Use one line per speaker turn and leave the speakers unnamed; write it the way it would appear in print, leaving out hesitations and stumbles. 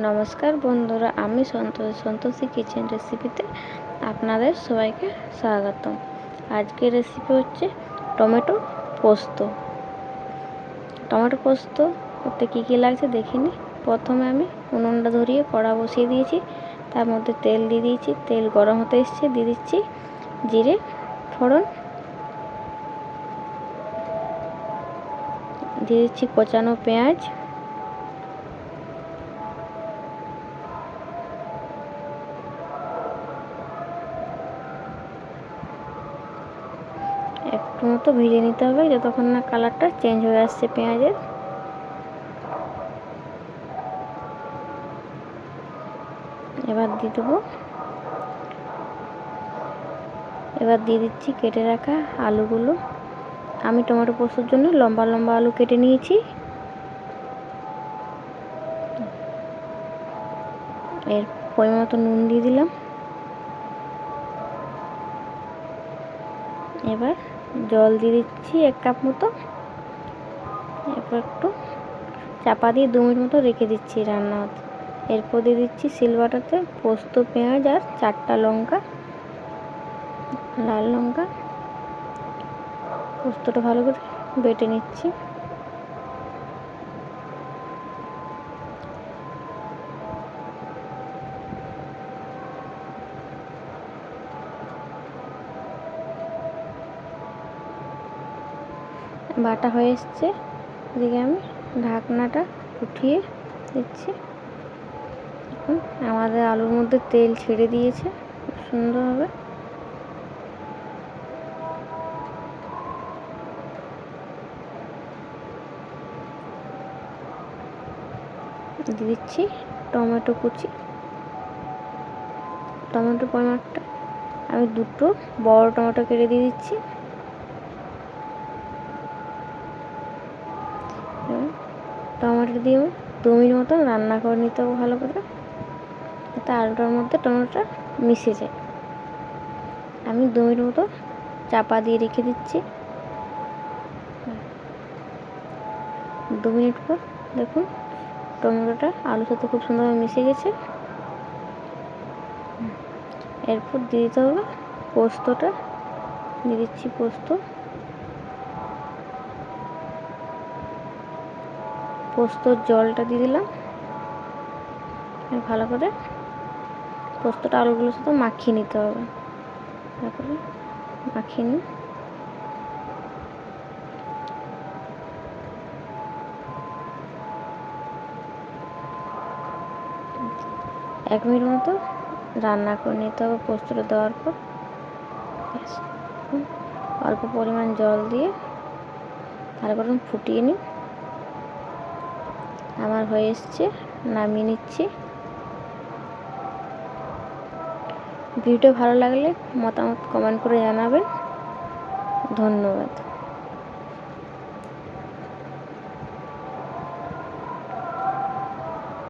নমস্কার বন্ধুরা, আমি সন্তোষী কিচেন রেসিপিতে আপনাদের সবাইকে স্বাগতম। আজকের রেসিপি হচ্ছে টমেটো পোস্ত। টমেটো পোস্ত করতে কী কী লাগছে দেখিনি। প্রথমে আমি উনুনটা ধরিয়ে কড়া বসিয়ে দিয়েছি, তার মধ্যে তেল দিয়ে দিয়েছি। তেল গরম হতে এসছে, দিয়ে দিচ্ছি জিরে ফোড়ন, দিয়ে দিচ্ছি কোচানো পেঁয়াজ, একটু মতো ভেজে নিতে হবে যতক্ষণ না কালারটা চেঞ্জ হয়ে আসছে পেঁয়াজের। এবার দিয়ে দিচ্ছি কেটে রাখা আলুগুলো। আমি টমেটো পোস্তর জন্য লম্বা লম্বা আলু কেটে নিয়েছি। এর পরিমাণ মতো নুন দিয়ে দিলাম। এবার জল দিয়ে দিচ্ছি 1 কাপ মতো। এরপর একটু চাপা দিয়ে 2 মিনিট মতো রেখে দিচ্ছি রান্না হতে। এরপর দিয়ে দিচ্ছি শিলবাটাতে পোস্ত, পেঁয়াজ আর 4টা লঙ্কা, লাল লঙ্কা। পোস্তটা ভালো করে বেটে নিচ্ছি। বাটা হয়ে এসছে। এদিকে আমি ঢাকনাটা উঠিয়ে দিচ্ছি। এখন আমাদের আলুর মধ্যে তেল ছেড়ে দিয়েছে খুব সুন্দরভাবে। দিয়ে দিচ্ছি টমেটো কুচি। টমেটো পরিমাণটা আমি 2টো বড় টমেটো কেটে দিয়ে দিচ্ছি। টমেটো দিয়ে 2 মিনিট মতো রান্না করে নিতে হবে ভালো করে, যাতে আলুটার মধ্যে টমেটোটা মিশে যায়। আমি 2 মিনিট মতো চাপা দিয়ে রেখে দিচ্ছি। 2 মিনিট পর দেখুন টমেটোটা আলুর সাথে খুব সুন্দরভাবে মিশে গেছে। এরপর দিয়ে দিতে হবে পোস্তটা। দিয়ে দিচ্ছি পোস্তর জলটা দিয়ে দিলাম। ভালো করে পোস্তটা আলুগুলোর সাথে মাখিয়ে নিতে হবে। ভালো করে মাখিয়ে নিই। 1 মিনিট মতো রান্না করে নিতে হবে পোস্তটা দেওয়ার পর। অল্প পরিমাণ জল দিয়ে ভালো করে ফুটিয়ে নিই। আমার হয়ে এসছে, নামিয়ে নিচ্ছি। ভিডিও ভালো লাগলে মতামত কমেন্ট করে জানাবেন। ধন্যবাদ।